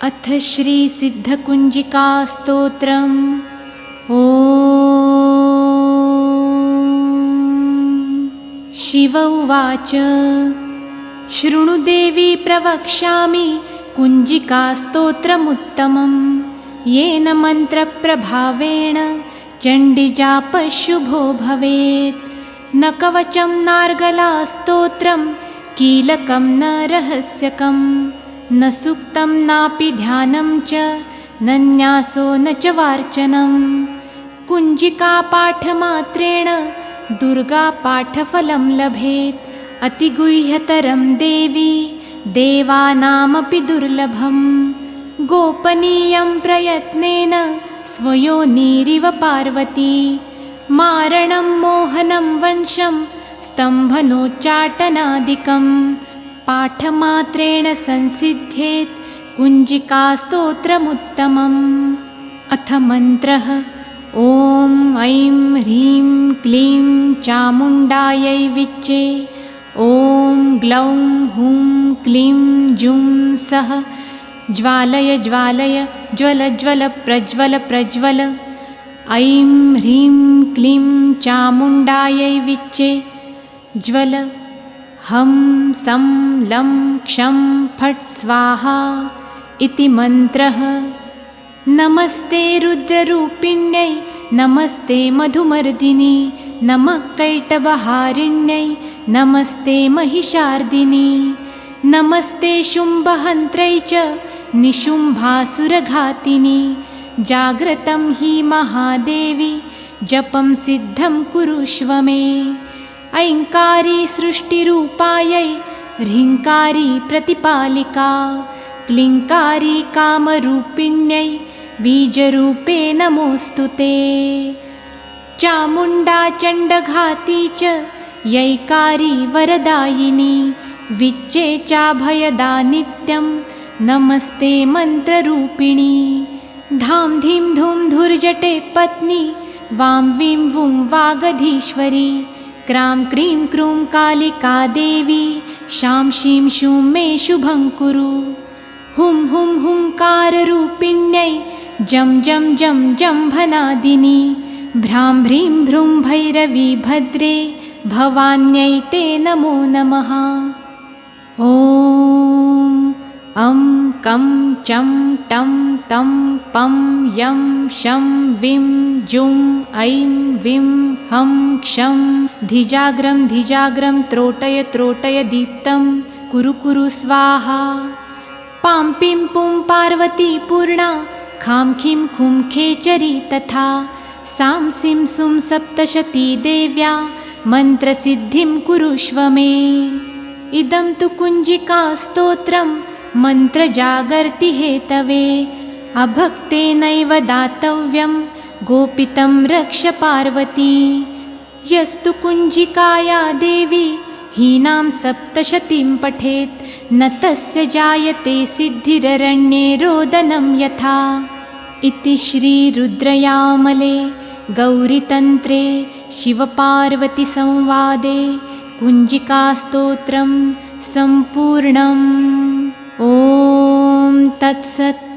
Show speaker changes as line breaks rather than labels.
अथ श्रीसिद्धकुञ्जिकास्तोत्रम्। ॐ शिव उवाच। शृणु देवी प्रवक्ष्यामि कुञ्जिकास्तोत्रमुत्तमं, येन मन्त्रप्रभावेण चण्डीजापशुभो भवेत्। न कवचं नार्गलास्तोत्रं, कीलकं न रहस्यकं, न सूक्तं नापि ध्यानं च, न न्यासो न च वार्चनं। कुञ्जिकापाठमात्रेण दुर्गापाठफलं लभेत्। अतिगुह्यतरं देवी देवानामपि दुर्लभं। गोपनीयं प्रयत्नेन स्वयोनिरिव पार्वती। मारणं मोहनं वंशं स्तम्भनोच्चाटनादिकं, पाठमात्रेण संसिद्ध्येत् कुञ्जिकास्तोत्रमुत्तमम्। अथ मन्त्रः। ॐ ऐं ह्रीं क्लीं चामुण्डायै विच्चे। ॐ ग्लौं हुं क्लीं जुं सः ज्वालय ज्वालय ज्वल ज्वल प्रज्वल प्रज्वल। ऐं ह्रीं क्लीं चामुण्डायै विच्चे। ज्वल हं सं लं क्षं फट् स्वाहा इति मन्त्रः। नमस्ते रुद्ररूपिण्यै, नमस्ते मधुमर्दिनी, नमः कैटभहारिण्यै, नमस्ते महिषार्दिनी, नमस्ते शुम्भहन्त्रै च निशुम्भासुरघातिनी। जाग्रतं हि महादेवी, जपं सिद्धं कुरुष्व मे। ऐङ्कारी सृष्टिरूपायै, ह्रीङ्कारी प्रतिपालिका, क्लीङ्कारी कामरूपिण्यै, बीजरूपे नमोऽस्तु ते। चामुण्डा चण्डघाती च, यैकारी वरदायिनी, विच्चे चाभयदा नित्यं, नमस्ते मन्त्ररूपिणी। धां धीं धूं धुर्जटे पत्नी, वां वीं वुं वागधीश्वरी, क्रां क्रीं क्रूं कालिका देवी, शां शीं शूं मे शुभं कुरु। हुं हुं हुंकाररूपिण्यै, जं जं जं जम्भनादिनी, भ्रां भ्रीं भ्रूं भैरवी भद्रे, भवान्यै ते नमो नमः। ॐ अं कं चं टं तं पं यं शं विं जुं ऐं विं हं क्षं धिजाग्रं धिजाग्रं त्रोटय त्रोटय दीप्तं कुरु कुरु स्वाहा। पां पिं पुं पार्वती पूर्णा, खां खीं खुं खेचरी तथा, सां सिं सुं सप्तशती देव्या, मन्त्रसिद्धिं कुरुष्व मे। इदं तु कुञ्जिकास्तोत्रं, मन्त्रजागर्ति हेतवे। अभक्तेनैव दातव्यं, गोपितं रक्ष पार्वती। यस्तु कुञ्जिकाया देवी हीनां सप्तशतीं पठेत्, न तस्य जायते सिद्धिररण्ये रोदनं यथा। इति श्रीरुद्रयामले गौरीतन्त्रे शिवपार्वतीसंवादे कुञ्जिकास्तोत्रं सम्पूर्णम्। ॐ तत्सत्।